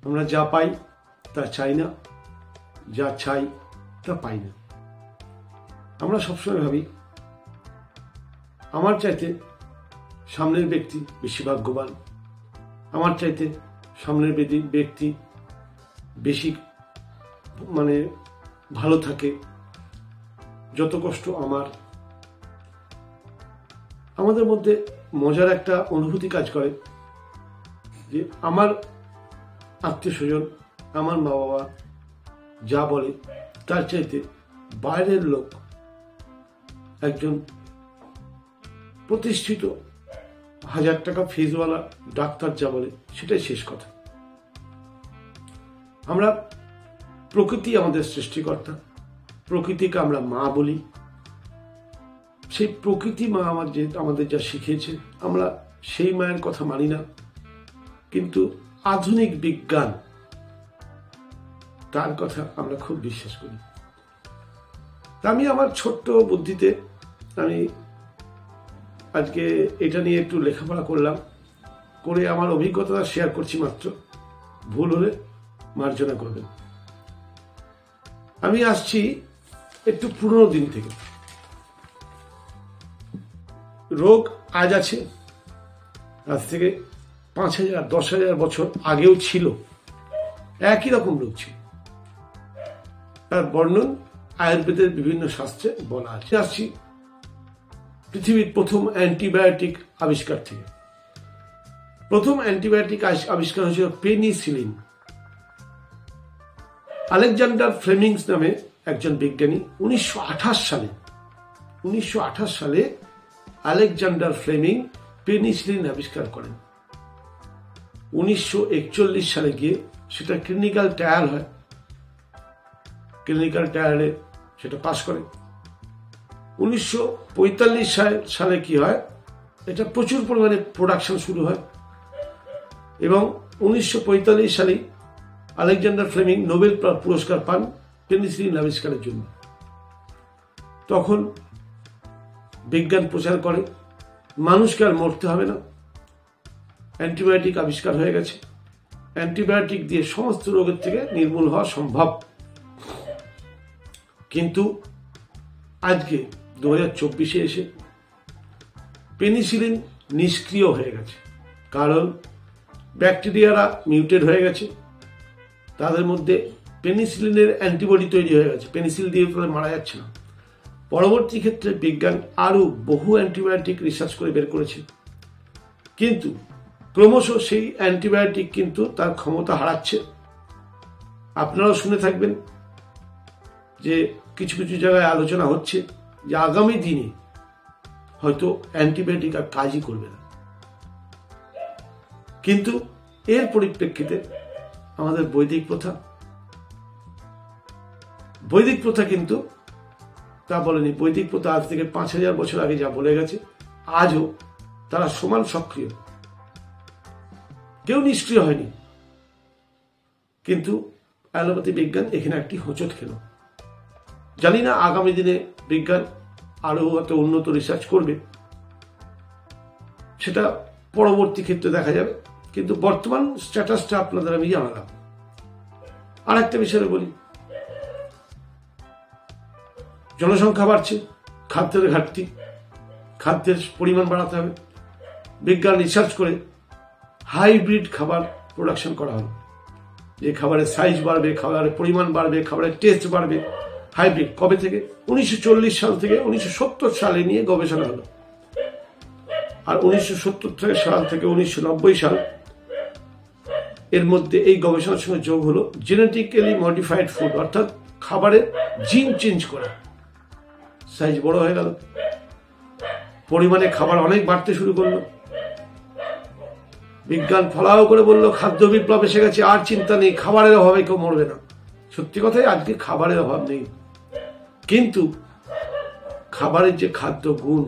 আমরা যা পাই তা চাই না, যা চাই তা পাই না। আমরা সবসময় ভাবি আমার চাইতে সামনের ব্যক্তি বেশি ভাগ্যবান, আমার চাইতে সামনের ব্যক্তি বেশি ভালো থাকে, যত কষ্ট আমাদের মধ্যে মজার একটা অনুভূতি কাজ করে যে আমার আত্মীয় স্বজন, আমার মা বাবা যা বলে তার চাইতে বাইরের লোক, একজন প্রতিষ্ঠিত 1000 টাকা ফিসওয়ালা ডাক্তার যা বলে সেটাই শেষ কথা। আমরা প্রকৃতি আমাদের সৃষ্টিকর্তা, প্রকৃতিকে আমরা মা বলি। সেই প্রকৃতি মা আমাদের যা শিখিয়েছে আমরা সেই মায়ের কথা মানি না, কিন্তু আধুনিক বিজ্ঞান তার কথা আমরা খুব বিশ্বাস করি। আমি আমার ছোট্ট বুদ্ধিতে আমি আজকে এটা নিয়ে একটু লেখাপড়া করলাম, করে আমার অভিজ্ঞতা শেয়ার করছি মাত্র, ভুল হলে মার্জনা করবেন। আমি আসছি একটু পুরনো দিন থেকে। রোগ আজ আছে, আজ থেকে 5000 10,000 বছর আগেও ছিল, একই রকম রোগ ছিল। তার বর্ণন আয়ুর্বেদের বিভিন্ন শাস্ত্রে বলা আছে। আসছি পৃথিবীর প্রথম অ্যান্টিবায়োটিক আবিষ্কার থেকে। প্রথম অ্যান্টিবায়োটিক আবিষ্কার হয়েছিল পেনিসিলিন। আলেকজান্ডার ফ্লেমিংস নামে একজন বিজ্ঞানী 1928 সালে আলেকজান্ডার ফ্লেমিং পেনিসিলিন আবিষ্কার করেন। 1941 সালে গিয়ে সেটা ক্লিনিক্যাল ট্রায়াল হয়, ক্লিনিক্যাল ট্রায়ালে সেটা পাস করে। 1945 সালে কি হয়, এটা প্রচুর পরিমাণে প্রোডাকশন শুরু হয় এবং 1945 সালে আলেকজান্ডার ফ্লেমিং নোবেল পুরস্কার পান পেনিসিলিন আবিষ্কারের জন্য। তখন বিজ্ঞান প্রচার করে মানুষকে আর মরতে হবে না, অ্যান্টিবায়োটিক আবিষ্কার হয়ে গেছে, অ্যান্টিবায়োটিক দিয়ে সমস্ত রোগের থেকে নির্মূল হওয়া সম্ভব। কিন্তু আজকে 2024 এসে পেনিসিলিন নিষ্ক্রিয় হয়ে গেছে, কারণ ব্যাকটেরিয়ারা মিউটেড হয়ে গেছে, তাদের মধ্যে পেনিসিলিনের অ্যান্টিবডি তৈরি হয়ে গেছে, পেনিসিলিন দিয়ে মারা যাচ্ছে না। পরবর্তী ক্ষেত্রে বিজ্ঞান আরো বহু অ্যান্টিবায়োটিক রিসার্চ করে বের করেছে, কিন্তু ক্রমশ সেই অ্যান্টিবায়োটিক কিন্তু তার ক্ষমতা হারাচ্ছে। আপনারাও শুনে থাকবেন যে কিছু কিছু জায়গায় আলোচনা হচ্ছে যে আগামী দিনে হয়তো অ্যান্টিবায়োটিক আর কাজই করবে না। কিন্তু এর পরিপ্রেক্ষিতে আমাদের বৈদিক প্রথা কিন্তু তা বলেনি। বৈদিক প্রথা আজ থেকে 5000 বছর আগে যা বলে গেছে, আজও তারা সমান সক্রিয়, কেউ নিষ্ক্রিয় হয়নি। কিন্তু অ্যালোপ্যাথি বিজ্ঞান এখানে একটি হোঁচট খেল। জানি না আগামী দিনে বিজ্ঞান আরো হয়তো উন্নত রিসার্চ করবে, সেটা পরবর্তী ক্ষেত্রে দেখা যাবে, কিন্তু বর্তমান স্ট্যাটাসটা আপনাদের আমি জানালাম। আর একটা বিষয়ে বলি, জনসংখ্যা বাড়ছে, খাদ্যের ঘাটতি, খাদ্যের পরিমাণ বাড়াতে হবে। বিজ্ঞান রিসার্চ করে হাইব্রিড খাবার প্রোডাকশন করা হলো, যে খাবারের সাইজ বাড়বে, খাবারের পরিমাণ বাড়বে, খাবারের টেস্ট বাড়বে। হাইব্রিড কবে থেকে? 1940 সাল থেকে 1970 সালে নিয়ে গবেষণা হলো, আর 1970 সাল থেকে 1990 সাল এর মধ্যে এই গবেষণার সঙ্গে যোগ হলো জেনেটিক্যালি মডিফাইড ফুড, অর্থাৎ খাবারের জিন চেঞ্জ করা। সাইজ বড় হয়ে গেল, পরিমাণে খাবার অনেক বাড়তে শুরু করলো। বিজ্ঞান ফলাও করে বললো খাদ্য বিপ্লব এসে গেছে, আর চিন্তা নেই, খাবারের অভাবে কেউ মরবে না। সত্যি কথাই আজকে খাবারের অভাব নেই, কিন্তু খাবারের যে খাদ্য গুণ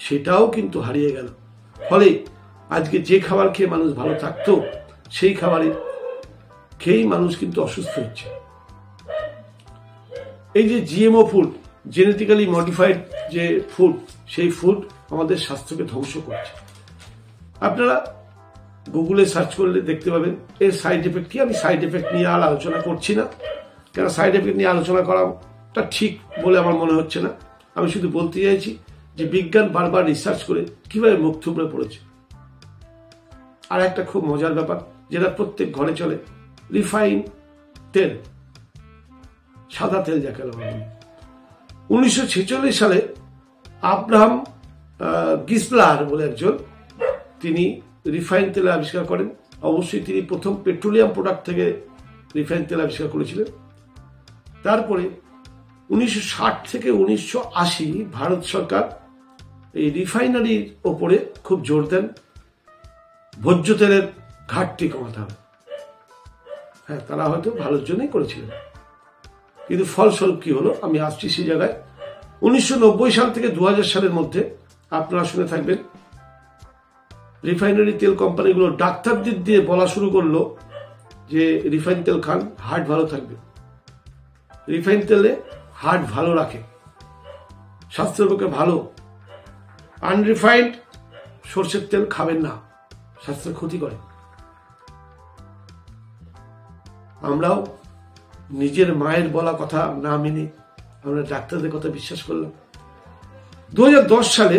সেটাও কিন্তু হারিয়ে গেল। ফলে আজকে যে খাবার খেয়ে মানুষ ভালো থাকতো, সেই খাবারের খেয়েই মানুষ কিন্তু অসুস্থ হচ্ছে। এই যে জিএমও ফুড, জেনেটিক্যালি মডিফাইড যে ফুড, সেই ফুড আমাদের স্বাস্থ্যকে ধ্বংস করছে। আপনারা গুগলে সার্চ করলে দেখতে পাবেন এর সাইড এফেক্ট কি। আমি সাইড এফেক্ট নিয়ে আর আলোচনা করছি না, কেন সাইড এফেক্ট নিয়ে আলোচনা করাটা ঠিক বলে আমার মনে হচ্ছে না। আমি শুধু বলতে চাইছি যে বিজ্ঞান বারবার রিসার্চ করে কিভাবে মুখ থুবড়ে পড়েছে। আর একটা খুব মজার ব্যাপার যেটা প্রত্যেক ঘরে চলে, রিফাইন তেল, সাদা তেল যাকে বলা হয়। 1946 সালে আব্রাহাম গিসলার বলে একজন, তিনি রিফাইন তেল আবিষ্কার করেন। অবশ্যই তিনি প্রথম পেট্রোলিয়াম প্রোডাক্ট থেকে রিফাইন তেল আবিষ্কার করেছিলেন। তারপরে 1960 থেকে 1980 ভারত সরকার এই রিফাইনারির ওপরে খুব জোর দেন, ভোজ্য তেলের ঘাটতি কমাতে হবে। হ্যাঁ, তারা হয়তো ভালোর জন্যই করেছিলেন, কিন্তু ফলস্বরূপ কি হলো আমি আসছি সেই জায়গায়। 1990 সাল থেকে 2000 সালের মধ্যে আপনারা শুনে থাকবেন রিফাইনারি তেল কোম্পানিগুলো ডাক্তারদের দিয়ে বলা শুরু করলো যে রিফাইন তেল খান, হার্ট ভালো থাকবে। রিফাইন তেলে হার্ট ভালো রাখে, স্বাস্থ্যের পক্ষে ভালো। আনরিফাইন্ড সরষের তেল খাবেন না, স্বাস্থ্যের ক্ষতি করে। আমরাও নিজের মায়ের বলা কথা না মেনে আমরা ডাক্তারদের কথা বিশ্বাস করলাম। 2010 সালে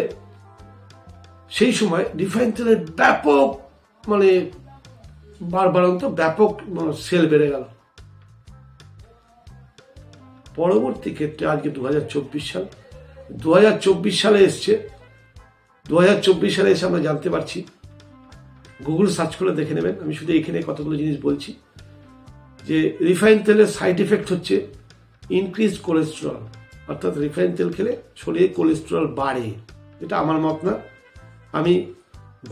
সেই সময় রিফাইন তেলের ব্যাপক বারবারন্ত ব্যাপক সেল বেড়ে গেল। পরবর্তী ক্ষেত্রে আজকে 2024 সাল, 2024 সালে এসছে। 2024 সালে এসে আমরা জানতে পারছি, গুগল সার্চ করে দেখে নেবেন, আমি শুধু এখানে কতগুলো জিনিস বলছি, যে রিফাইন তেলের সাইড এফেক্ট হচ্ছে ইনক্রিজ কোলেস্টেরল। অর্থাৎ রিফাইন তেল খেলে শরীরে কোলেস্টেরল বাড়ে। এটা আমার মত না, আমি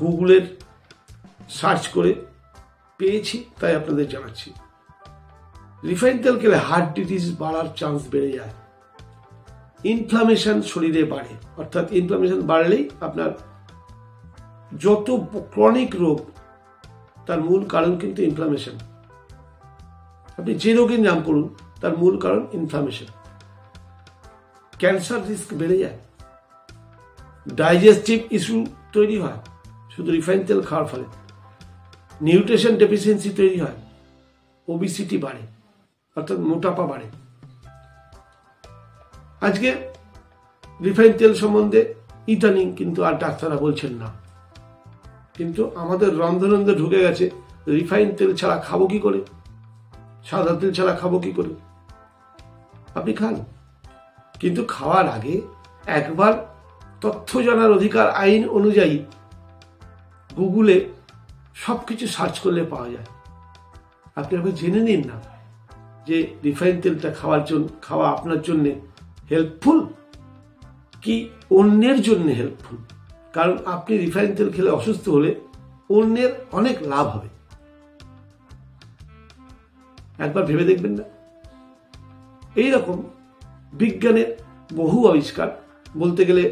গুগলের সার্চ করে পেয়েছি, তাই আপনাদের জানাচ্ছি। রিফাইন তেল খেলে হার্ট ডিজিজ বাড়ার চান্স বেড়ে যায়, ইনফ্লামেশন শরীরে বাড়ে। অর্থাৎ ইনফ্লামেশন বাড়লেই আপনার যত ক্রনিক রোগ তার মূল কারণ কিন্তু ইনফ্লামেশন। আপনি যে রোগের নাম করুন তার মূল কারণ ইনফ্লামেশন। ক্যান্সার রিস্ক বেড়ে যায়, ডাইজেস্টিভ ইস্যু তৈরি হয় শুধু রিফাইন তেল খাওয়ার ফলে, নিউট্রিশন ডেফিসিয়েন্সি তৈরি হয়, ওবিসিটি বাড়ে অর্থাৎ মোটাপা বাড়ে। আজকে রিফাইন তেল সম্বন্ধে ইদানিং কিন্তু আর ডাক্তাররা বলছেন না, কিন্তু আমাদের রন্ধনে ঢুকে গেছে রিফাইন তেল ছাড়া খাবো কি করে, সাদা তেল ছাড়া খাবো কি করে। আপনি খান, কিন্তু খাওয়ার আগে একবার তথ্য জানার অধিকার আইন অনুযায়ী গুগলে সবকিছু সার্চ করলে পাওয়া যায়। আপনি আবার জেনে নিন না যে রিফাইন তেলটা খাওয়া আপনার জন্য হেল্পফুল কি অন্যের জন্য হেল্পফুল। কারণ আপনি রিফাইন তেল খেলে অসুস্থ হলে অন্যের অনেক লাভ হবে, একবার ভেবে দেখবেন না। এইরকম বিজ্ঞানের বহু আবিষ্কার, বলতে গেলে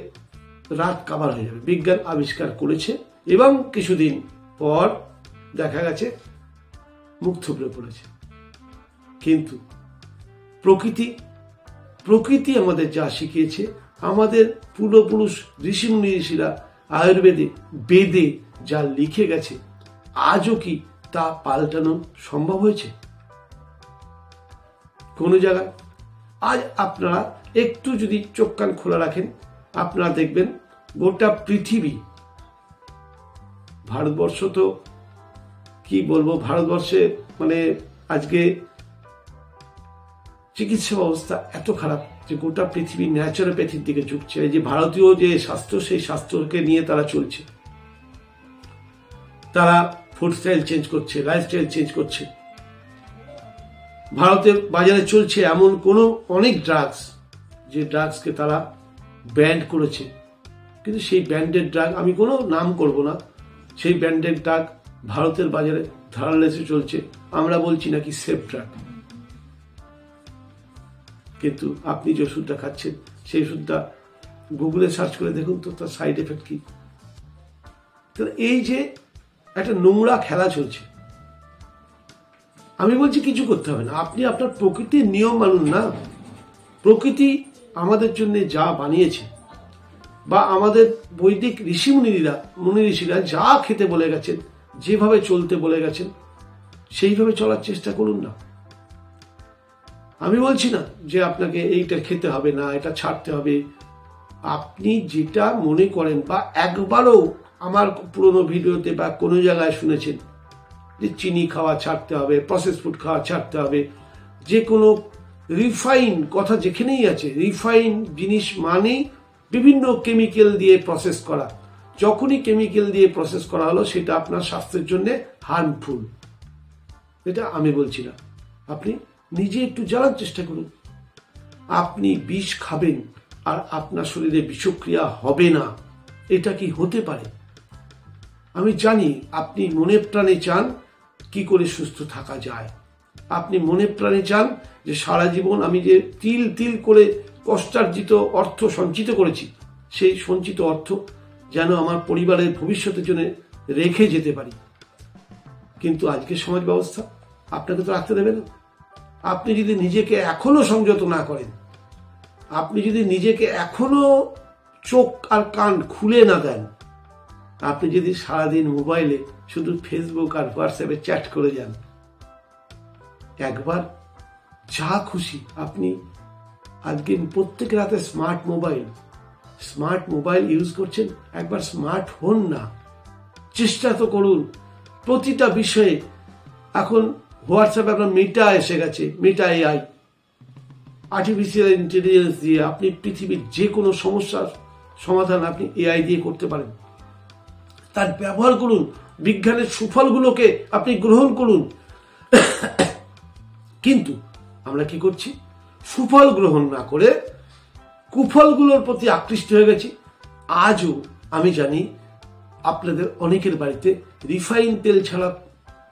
রাত কাবার হয়ে যাবে, বিজ্ঞান আবিষ্কার করেছে এবং কিছুদিন পর দেখা গেছে মুখ থুবড়ে পড়েছে। কিন্তু প্রকৃতি আমাদের যা শিখিয়েছে, আমাদের পূর্বপুরুষ ঋষিরা আয়ুর্বেদে বেদে যা লিখে গেছে, আজও কি তা পাল্টানো সম্ভব হয়েছে কোন জায়গায়? আজ আপনারা একটু যদি চোখ কান খোলা রাখেন, আপনারা দেখবেন গোটা পৃথিবী, ভারতবর্ষ তো কি বলবো, ভারতবর্ষে আজকে চিকিৎসা ব্যবস্থা এত খারাপ যে গোটা পৃথিবী ন্যাচারোপ্যাথির দিকে ঝুঁকছে। এই যে ভারতীয় যে স্বাস্থ্য, সেই স্বাস্থ্যকে নিয়ে তারা চলছে। তারা ফুড স্টাইল চেঞ্জ করছে, লাইফস্টাইল চেঞ্জ করছে। ভারতের বাজারে চলছে এমন অনেক ড্রাগস, যে ড্রাগসকে তারা ব্যান্ড করেছে, কিন্তু সেই ব্যান্ডেড ড্রাগ, আমি কোনো নাম করব না, সেই ব্যান্ডেড ড্রাগ ভারতের বাজারে ধারালেসে চলছে। আমরা বলছি নাকি সেফ ড্রাগ, কিন্তু আপনি যে ওষুধটা খাচ্ছেন সেই ওষুধটা গুগলে সার্চ করে দেখুন তো তার সাইড এফেক্ট কি। এই যে একটা নোংরা খেলা চলছে, আমি বলছি কিছু করতে হবে না, আপনি আপনার প্রকৃতির নিয়ম মানুন না। প্রকৃতি আমাদের জন্য যা বানিয়েছে, বা আমাদের বৈদিক মুনি ঋষিরা যা খেতে বলে গেছেন, যেভাবে চলতে বলে গেছেন সেইভাবে চলার চেষ্টা করুন না। আমি বলছি না যে আপনাকে এইটা খেতে হবে না, এটা ছাড়তে হবে। আপনি যেটা মনে করেন, বা একবারও আমার পুরোনো ভিডিওতে বা কোনো জায়গায় শুনেছেন যে চিনি খাওয়া ছাড়তে হবে, প্রসেস ফুড খাওয়া ছাড়তে হবে, যে কোনো রিফাইন কথা যেখানেই আছে, রিফাইন জিনিস মানেই বিভিন্ন কেমিক্যাল দিয়ে প্রসেস করা। যখনই কেমিক্যাল দিয়ে প্রসেস করা হলো সেটা আপনার স্বাস্থ্যের জন্য হার্মফুল। এটা আমি বলছি না, আপনি নিজে একটু জানার চেষ্টা করুন। আপনি বিষ খাবেন আর আপনার শরীরে বিষক্রিয়া হবে না, এটা কি হতে পারে? আমি জানি আপনি মনে প্রাণে চান কি করে সুস্থ থাকা যায়। আপনি মনে প্রাণে চান যে সারা জীবন আমি যে তিল তিল করে কষ্টার্জিত অর্থ সঞ্চিত করেছি, সেই সঞ্চিত অর্থ যেন আমার পরিবারের ভবিষ্যতের জন্য রেখে যেতে পারি। কিন্তু আজকের সমাজ ব্যবস্থা আপনাকে তো রাখতে দেবে না। আপনি যদি নিজেকে এখনো সংযত না করেন, আপনি যদি নিজেকে এখনো চোখ আর কান খুলে না দেন, আপনি যদি সারাদিন মোবাইলে শুধু ফেসবুক আর হোয়াটসঅ্যাপে চ্যাট করে যান, একবার যা খুশি আপনি আজকে প্রত্যেক রাতে স্মার্ট মোবাইল ইউজ করছেন, একবার স্মার্ট হন না। চেষ্টা তো করুন প্রতিটা বিষয়ে। এখন হোয়াটসঅ্যাপে আপনার মেটা এসে গেছে, মেটা এআই, আর্টিফিশিয়াল ইন্টেলিজেন্স দিয়ে আপনি পৃথিবীর যে কোনো সমস্যার সমাধান আপনি এআই দিয়ে করতে পারেন। তার ব্যবহার করুন, বিজ্ঞানের সুফলগুলোকে আপনি গ্রহণ করুন। কিন্তু আমরা কি করছি? সুফল গ্রহণ না করে কুফলগুলোর প্রতি আকৃষ্ট হয়ে গেছি। আজও আমি জানি আপনাদের অনেকের বাড়িতে রিফাইন তেল ছাড়া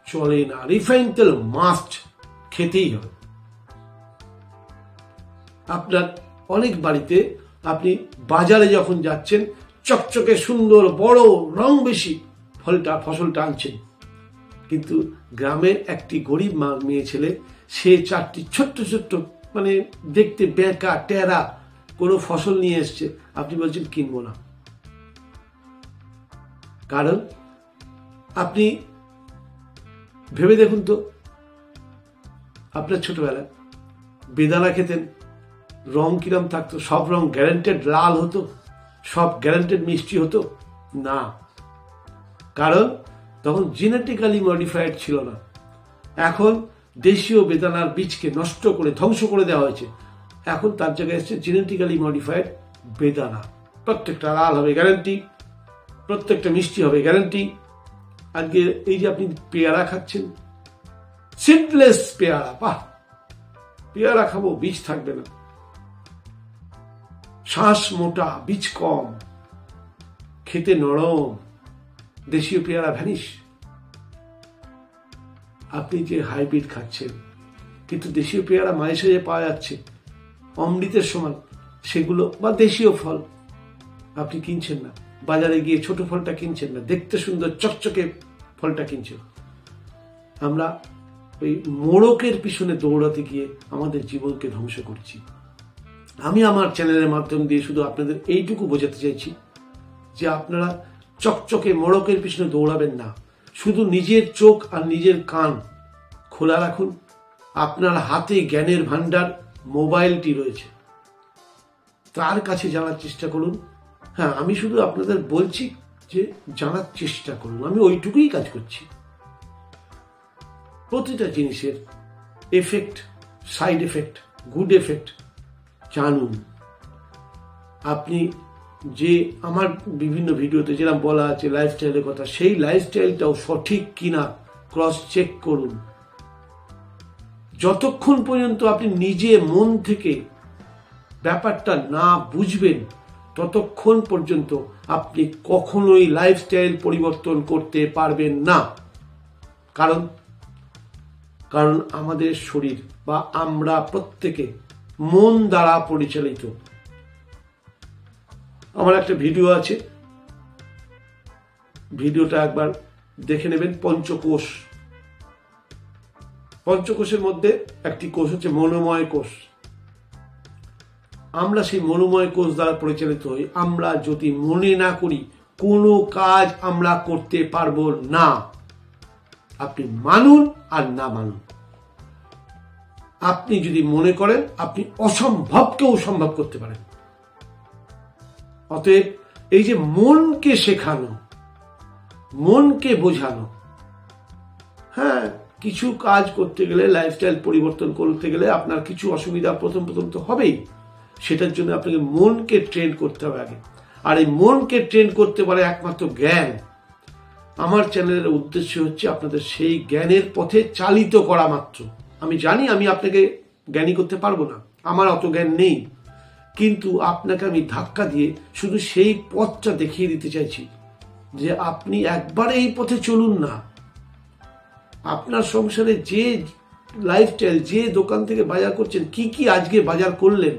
চলে না। রিফাইন তেল মাস্ট, খেতেই হবে। আপনার অনেক বাড়িতে আপনি বাজারে যখন যাচ্ছেন চকচকে সুন্দর বড় রং বেশি ফসলটা আনছেন, কিন্তু গ্রামের একটি গরিব মেয়ে ছেলে সে 4টি ছোট্ট ছোট্ট মানে দেখতে বেঁকা টেরা কোনো ফসল নিয়ে এসছে, আপনি বলছেন কিনবো না। কারণ আপনি ভেবে দেখুন তো, আপনার ছোটবেলায় বেদানা খেতেন, রং কিরম থাকতো? সব রং গ্যারান্টেড লাল হতো? সব গ্যারান্টেড মিষ্টি হতো না? কারণ তখন জেনেটিক্যালি মডিফাইড ছিল না। এখন দেশীয় বেদানার বীজকে নষ্ট করে ধ্বংস করে দেওয়া হয়েছে। এখন তার জায়গায় এসছে জেনেটিক্যালি মডিফাইড বেদানা। প্রত্যেকটা লাল হবে গ্যারান্টি, প্রত্যেকটা মিষ্টি হবে গ্যারান্টি। আজকে এই যে আপনি পেয়ারা খাচ্ছেন, সিডলেস পেয়ারা, বাহ, পেয়ারা খাবো, বীজ থাকবে না, শ্বাস মোটা, বীজ কম, খেতে নরম, দেশীয় পেয়ারা ভ্যানিশ। আপনি যে হাইব্রিড খাচ্ছেন, কিন্তু দেশীয় পেয়ারা মাঝে সাঝে পাওয়া যাচ্ছে অমৃতের সমান, সেগুলো বা দেশীয় ফল আপনি কিনছেন না। বাজারে গিয়ে ছোট ফলটা কিনছেন না, দেখতে সুন্দর চকচকে ফলটা কিনছেন। আমরা ওই মোড়কের পিছনে দৌড়াতে গিয়ে আমাদের জীবনকে ধ্বংস করছি। আমি আমার চ্যানেলের মাধ্যম দিয়ে শুধু আপনাদের এইটুকু বোঝাতে চাইছি যে আপনারা চকচকে মোড়কের পিছনে দৌড়াবেন না। শুধু নিজের চোখ আর নিজের কান খোলা রাখুন। আপনার হাতে জ্ঞানের ভান্ডার মোবাইলটি রয়েছে, তার কাছে জানার চেষ্টা করুন। হ্যাঁ, আমি শুধু আপনাদের বলছি যে জানার চেষ্টা করুন, আমি ওইটুকুই কাজ করছি। প্রতিটা জিনিসের effect, side effect, good effect জানুন। আপনি যে আমার বিভিন্ন ভিডিওতে যেরকম বলা আছে লাইফস্টাইলের কথা, সেই লাইফস্টাইলটাও সঠিক কিনা ক্রস চেক করুন। যতক্ষণ পর্যন্ত আপনি নিজে মন থেকে ব্যাপারটা না বুঝবেন, ততক্ষণ পর্যন্ত আপনি কখনোই লাইফস্টাইল পরিবর্তন করতে পারবেন না। কারণ আমাদের শরীর বা আমরা প্রত্যেকে মন দ্বারা পরিচালিত। আমার একটা ভিডিও আছে, ভিডিওটা একবার দেখে নেবেন। পঞ্চকোষের মধ্যে একটি কোষ হচ্ছে মনোময় কোষ। আমরা সেই মনোময় কোষ দ্বারা পরিচালিত হই। আমরা যদি মনে না করি, কোনো কাজ আমরা করতে পারবো না। আপনি মানুন আর না মানুন। আপনি যদি মনে করেন আপনি অসম্ভবকেও সম্ভব করতে পারেন। অতএব এই যে মনকে শেখানো, মনকে বোঝানো, হ্যাঁ, কিছু কাজ করতে গেলে, লাইফস্টাইল পরিবর্তন করতে গেলে আপনার কিছু অসুবিধা প্রথম তো হবেই। সেটার জন্য আপনাকে মনকে ট্রেন করতে হবে আগে। আর এই মনকে ট্রেন করতে পারে একমাত্র জ্ঞান। আমার চ্যানেলের উদ্দেশ্য হচ্ছে আপনাদের সেই জ্ঞানের পথে চালিত করা মাত্র। আমি জানি আমি আপনাকে জ্ঞানী করতে পারবো না, আমার অত জ্ঞান নেই, কিন্তু আপনাকে আমি ধাক্কা দিয়ে শুধু সেই পথটা দেখিয়ে দিতে চাইছি যে আপনি একবার এই পথে চলুন না। আপনার সংসারে যে লাইফস্টাইল, যে দোকান থেকে বাজার করছেন, কি কি আজকে বাজার করলেন,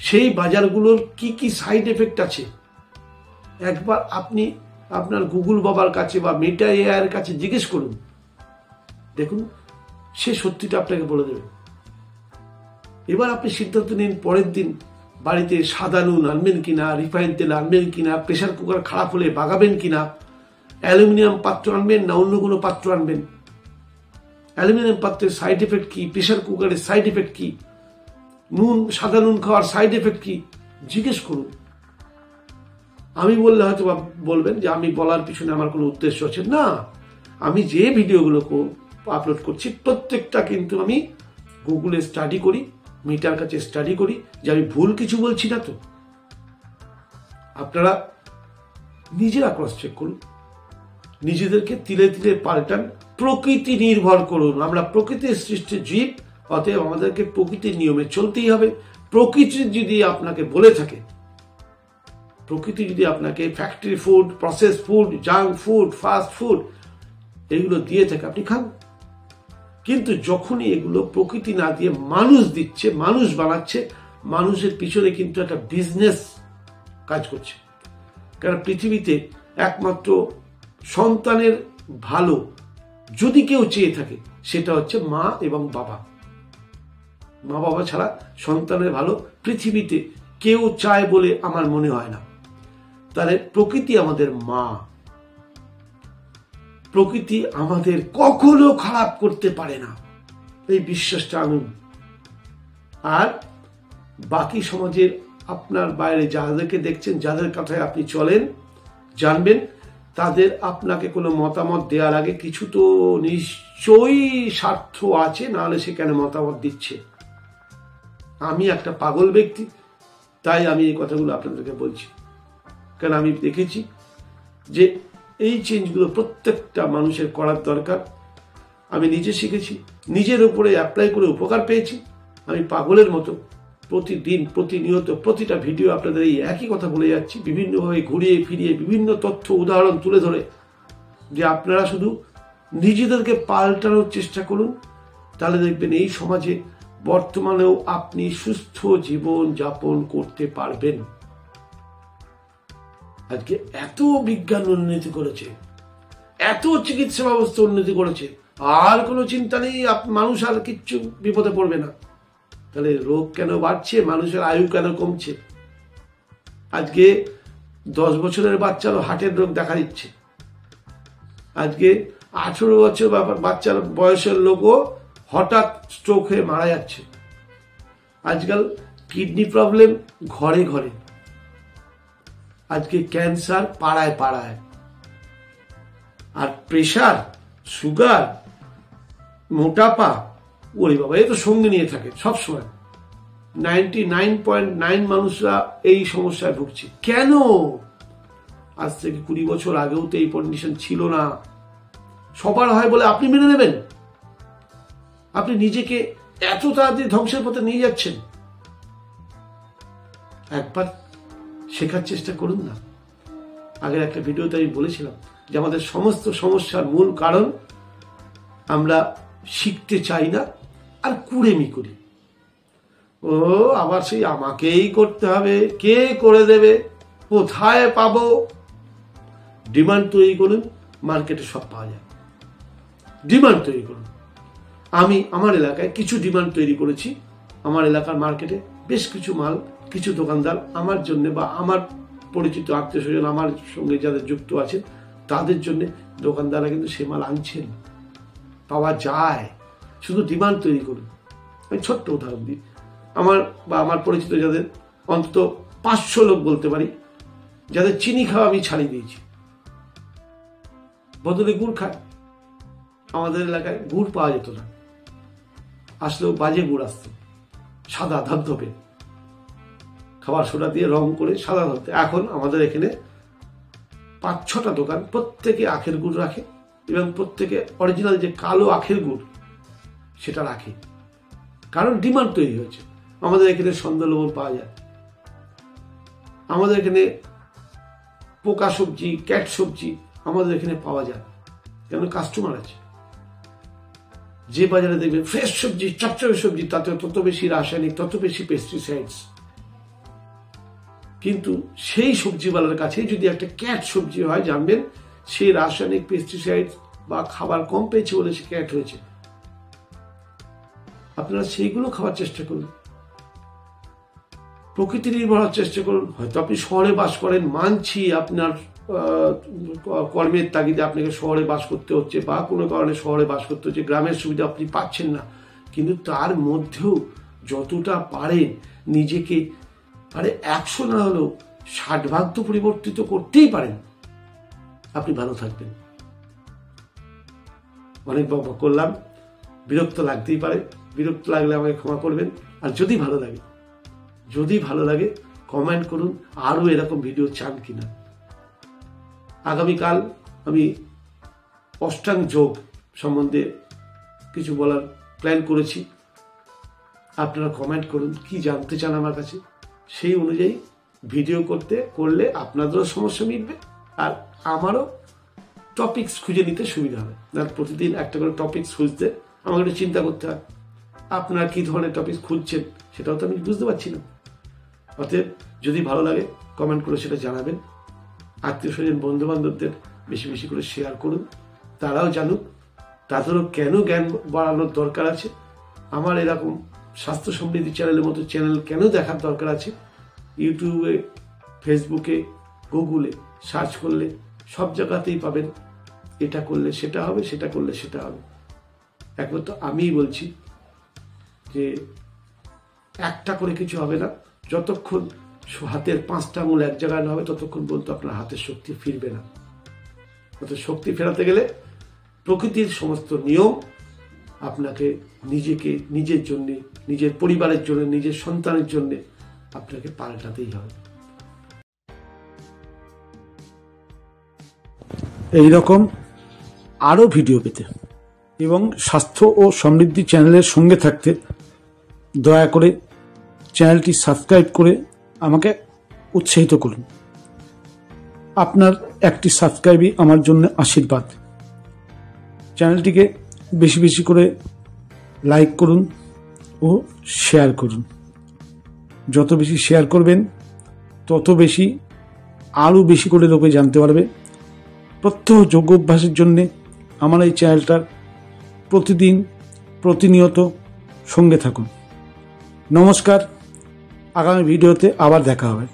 সেই বাজারগুলোর কি কি সাইড এফেক্ট আছে, একবার আপনি আপনার গুগল বাবার কাছে বা মেটা এআই এর কাছে জিজ্ঞেস করুন, দেখুন সে সত্যিটা আপনাকে বলে দেবে। এবার আপনি সিদ্ধান্ত নিন পরের দিন বাড়িতে সাদা নুন আনবেন কিনা, রিফাইন তেল আনবেন কিনা, প্রেসার কুকার খারাপ হলে বাগাবেন কিনা, অ্যালুমিনিয়াম পাত্র আনবেন না অন্য কোনো পাত্র আনবেন, অ্যালুমিনিয়াম পাত্রের সাইড এফেক্ট কি, প্রেসার কুকারের সাইড এফেক্ট কি, সাদা নুন খাওয়ার সাইড এফেক্ট কি, জিজ্ঞেস করুন। আমি বললে হয়তো বলবেন যে আমি বলার পিছনে আমার কোনো উদ্দেশ্য আছে না। আমি যে ভিডিওগুলো আপলোড করছি প্রত্যেকটা কিন্তু আমি গুগলে স্টাডি করি, মিটার কাছে স্টাডি করি, যে আমি ভুল কিছু বলছি না তো। আপনারা নিজেরা ক্রস চেক করুন, নিজেদেরকে তিলে তিলে পাল্টান, প্রকৃতি নির্ভর করুন। আমরা প্রকৃতির সৃষ্টি জীব, অতএব আমাদেরকে প্রকৃতির নিয়মে চলতেই হবে। প্রকৃতি যদি আপনাকে বলে থাকে, প্রকৃতি যদি আপনাকে factory food, process food, junk food, fast food এগুলো দিয়ে থাকে, আপনি খান। কিন্তু যখনই এগুলো প্রকৃতি না দিয়ে মানুষ দিচ্ছে, মানুষ বানাচ্ছে, মানুষের পিছনে কিন্তু একটা বিজনেস কাজ করছে। কারণ পৃথিবীতে একমাত্র সন্তানের ভালো যদি কেউ চেয়ে থাকে সেটা হচ্ছে মা এবং বাবা। মা বাবা ছাড়া সন্তানের ভালো পৃথিবীতে কেউ চায় বলে আমার মনে হয় না। তাহলে প্রকৃতি আমাদের মা, প্রকৃতি আমাদের কখনো খারাপ করতে পারে না, এই বিশ্বাসটা আনুন। আর বাকি সমাজের আপনার বাইরে যাদেরকে দেখছেন, যাদের কথায় আপনি চলেন, জানবেন তাদের আপনাকে কোনো মতামত দেওয়ার আগে কিছু তো নিশ্চয়ই স্বার্থ আছে, নাহলে সে কেন মতামত দিচ্ছে। আমি একটা পাগল ব্যক্তি, তাই আমি এই কথাগুলো আপনাদেরকে বলছি। কারণ আমি দেখেছি যে এই চেঞ্জগুলো প্রত্যেকটা মানুষের করার দরকার। আমি নিজে শিখেছি, নিজের উপরে অ্যাপ্লাই করে উপকার পেয়েছি। আমি পাগলের মতো প্রতিদিন প্রতিনিয়ত প্রতিটা ভিডিও আপনাদের এই একই কথা বলে যাচ্ছি, বিভিন্নভাবে ঘুরিয়ে ফিরিয়ে বিভিন্ন তথ্য উদাহরণ তুলে ধরে, যে আপনারা শুধু নিজেদেরকে পাল্টানোর চেষ্টা করুন, তাহলে দেখবেন এই সমাজে বর্তমানেও আপনি সুস্থ জীবন যাপন করতে পারবেন। আজকে এত বিজ্ঞান উন্নতি করেছে, এত চিকিৎসা ব্যবস্থা উন্নতি করেছে, আর কোনো চিন্তা নেই, মানুষ আর কিচ্ছু বিপদে পড়বে না। তাহলে রোগ কেন বাড়ছে, মানুষের আয়ু কেন কমছে? আজকে 10 বছরের বাচ্চারও হার্টের রোগ দেখা দিচ্ছে। আজকে 18 বছর বাচ্চার বয়সের লোকও হঠাৎ স্ট্রোক হয়ে মারা যাচ্ছে। আজকাল কিডনি প্রবলেম ঘরে ঘরে, আজকে ক্যান্সার পাড়ায় পাড়ায়, আর প্রেশার, সুগার, মোটাপা, ওরে বাবা, এ তো সঙ্গে নিয়ে থাকে সবসময়। 99.9 মানুষরা এই সমস্যায় ভুগছে। কেন? আজ থেকে 20 বছর আগেও তো এই কন্ডিশন ছিল না। সবার হয় বলে আপনি মেনে নেবেন? আপনি নিজেকে এত তাড়াতাড়ি ধ্বংসের পথে নিয়ে যাচ্ছেন। একবার শেখার চেষ্টা করুন না। আগের একটা ভিডিওতে আমি বলেছিলাম যে আমাদের সমস্ত সমস্যার মূল কারণ আমরা শিখতে চাই না আর কুড়েমি করি। ও আবার সেই আমাকেই করতে হবে, কে করে দেবে, কোথায় পাবো? ডিমান্ড তৈরি করুন, মার্কেটে সব পাওয়া যায়। ডিমান্ড তৈরি করুন। আমি আমার এলাকায় কিছু ডিমান্ড তৈরি করেছি। আমার এলাকার মার্কেটে বেশ কিছু মাল, কিছু দোকানদার আমার জন্য বা আমার পরিচিত আত্মীয় স্বজন, আমার সঙ্গে যাদের যুক্ত আছেন, তাদের জন্য দোকানদাররা কিন্তু সে মাল আনছেন, পাওয়া যায়, শুধু ডিমান্ড তৈরি করুন। আমি ছোট্ট উদাহরণ দিই, আমার পরিচিত যাদের অন্তত 500 লোক বলতে পারি যাদের চিনি খাওয়া আমি ছাড়িয়ে দিয়েছি, বদলে গুড় খায়। আমাদের এলাকায় গুড় পাওয়া যেত না, আসলেও বাজে গুড় আসতো, সাদা ধবধবে, খাবার সোডা দিয়ে রং করে সাদা ধরতে। এখন আমাদের এখানে 5-6টা দোকান প্রত্যেকে আখের গুড় রাখে এবং প্রত্যেকে অরিজিনাল যে কালো আখের গুড় সেটা রাখে, কারণ ডিমান্ড তৈরি হয়েছে। আমাদের এখানে সন্দেশ পাওয়া যায়, আমাদের এখানে পোকা সবজি, ক্যাট সবজি আমাদের এখানে পাওয়া যায়, কেন কাস্টমার আছে। যে বাজারে দেখবেন ফ্রেশ সবজি, চপচপে সবজি, তাতে তত বেশি রাসায়নিক, তত বেশি পেস্টিসাইডস। কিন্তু সেই সবজিওয়ালার কাছে যদি একটা ক্যাট সবজি হয়, জানবেন সেই রাসায়নিক, পেস্টিসাইড বা খাবার কম পেয়েছে বলে সে ক্যাট হয়েছে। আপনারা সেইগুলো খাওয়ার চেষ্টা করুন, প্রকৃতি নির্ভর হওয়ার চেষ্টা করুন। হয়তো আপনি শহরে বাস করেন, মানছি আপনার কর্মের তাগিদে আপনাকে শহরে বাস করতে হচ্ছে বা কোনো কারণে শহরে বাস করতে হচ্ছে, গ্রামের সুবিধা আপনি পাচ্ছেন না, কিন্তু তার মধ্যেও যতটা পারেন নিজেকে 100 না হলেও 60 ভাগ তো পরিবর্তিত করতেই পারেন, আপনি ভালো থাকবেন। অনেক বকবক করলাম, বিরক্ত লাগতেই পারে, বিরক্ত লাগলে আমাকে ক্ষমা করবেন। আর যদি ভালো লাগে কমেন্ট করুন আরো এরকম ভিডিও চান কিনা। আগামীকাল আমি অষ্টাঙ্গ যোগ সম্বন্ধে কিছু বলার প্ল্যান করেছি, আপনারা কমেন্ট করুন কি জানতে চান আমার কাছে, সেই অনুযায়ী ভিডিও করলে আপনাদেরও সমস্যা মিটবে আর আমারও টপিকস খুঁজে নিতে সুবিধা হবে। না প্রতিদিন একটা করে টপিকস খুঁজতে আমাকে একটু চিন্তা করতে হয়, আপনারা কি ধরনের টপিকস খুঁজছেন সেটাও তো আমি বুঝতে পারছি না। অতএব যদি ভালো লাগে কমেন্ট করে সেটা জানাবেন, আত্মীয় স্বজন বন্ধু বান্ধবদের বেশি বেশি করে শেয়ার করুন, তারাও জানুক, তাদেরও কেন জ্ঞান বাড়ানোর দরকার আছে, আমার এরকম স্বাস্থ্য সমৃদ্ধি চ্যানেলের মতো চ্যানেল কেন দেখার দরকার আছে। ইউটিউবে, ফেসবুকে, গুগলে সার্চ করলে সব জায়গাতেই পাবেন, এটা করলে সেটা হবে, সেটা করলে সেটা হবে। একমাত্র আমিই বলছি যে একটা করে কিছু হবে না, যতক্ষণ হাতের 5টা আঙুল এক জায়গায় না হবে ততক্ষণ পর্যন্ত আপনার হাতের শক্তি ফিরবে না। অর্থাৎ শক্তি ফেরাতে গেলে প্রকৃতির সমস্ত নিয়ম আপনাকে নিজেকে, নিজের জন্য, নিজের পরিবারের জন্য, নিজের সন্তানের জন্য আপনাকে পাল্টাতেই হবে। এইরকম আরো ভিডিও পেতে এবং স্বাস্থ্য ও সমৃদ্ধি চ্যানেলের সঙ্গে থাকতে দয়া করে চ্যানেলটি সাবস্ক্রাইব করে আমাকে উৎসাহিত করুন। আপনার একটি সাবস্ক্রাইবই আমার জন্য আশীর্বাদ। চ্যানেলটিকে বেশি বেশি করে লাইক করুন ও শেয়ার করুন। যত বেশি শেয়ার করবেন তত বেশি আরও বেশি করে লোকে জানতে পারবে। প্রত্যহ যোগ অভ্যাসের জন্যে আমার এই চ্যানেলটার প্রতিনিয়ত সঙ্গে থাকুন। নমস্কার, আগামী ভিডিওতে আবার দেখা হবে।